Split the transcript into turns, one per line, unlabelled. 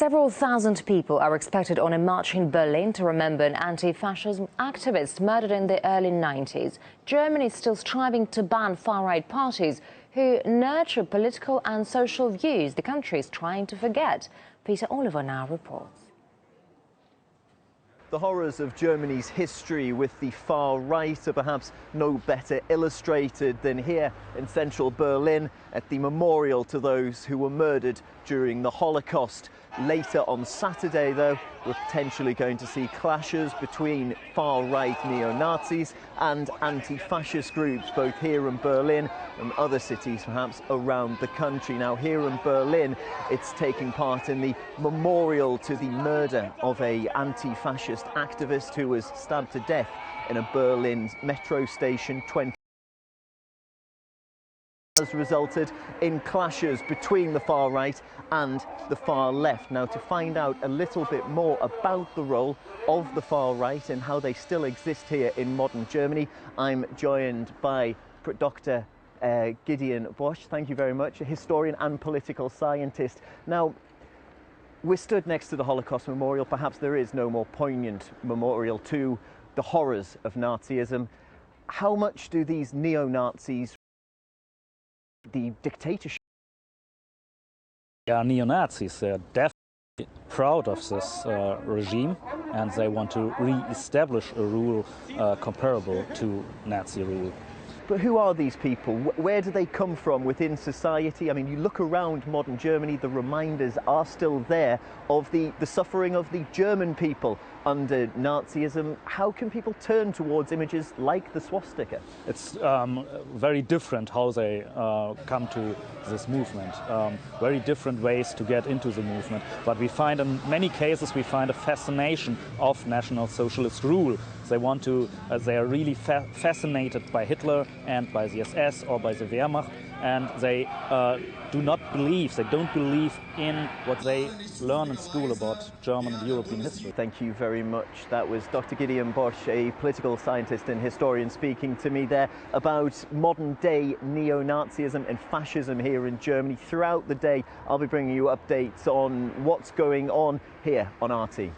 Several thousand people are expected on a march in Berlin to remember an anti-fascism activist murdered in the early 90s. Germany is still striving to ban far-right parties who nurture political and social views the country is trying to forget. Peter Oliver now reports.
The horrors of Germany's history with the far right are perhaps no better illustrated than here in central Berlin at the memorial to those who were murdered during the Holocaust. Later on Saturday, though, we're potentially going to see clashes between far-right neo-Nazis and anti-fascist groups, both here in Berlin and other cities perhaps around the country. Now, here in Berlin, it's taking part in the memorial to the murder of an anti-fascist activist who was stabbed to death in a Berlin metro station. Has resulted in clashes between the far right and the far left. Now, to find out a little bit more about the role of the far right and how they still exist here in modern Germany, I'm joined by Dr. Gideon Bosch. Thank you very much, a historian and political scientist. Now, we're stood next to the Holocaust Memorial. Perhaps there is no more poignant memorial to the horrors of Nazism. How much do these neo-Nazis, the dictatorship?
Yeah, neo-Nazis are definitely proud of this regime, and they want to re-establish a rule comparable to Nazi rule.
But who are these people? Where do they come from within society? I mean, you look around modern Germany, the reminders are still there of the suffering of the German people under Nazism. How can people turn towards images like the swastika?
It's very different how they come to this movement. Very different ways to get into the movement. But we find in many cases, we find a fascination of National Socialist rule. They want to, they are really fascinated by Hitler and by the SS or by the Wehrmacht, and they don't believe in what they learn in school about German and European history.
Thank you very much. That was Dr. Gideon Bosch, a political scientist and historian, speaking to me there about modern-day neo-Nazism and fascism here in Germany. Throughout the day, I'll be bringing you updates on what's going on here on RT.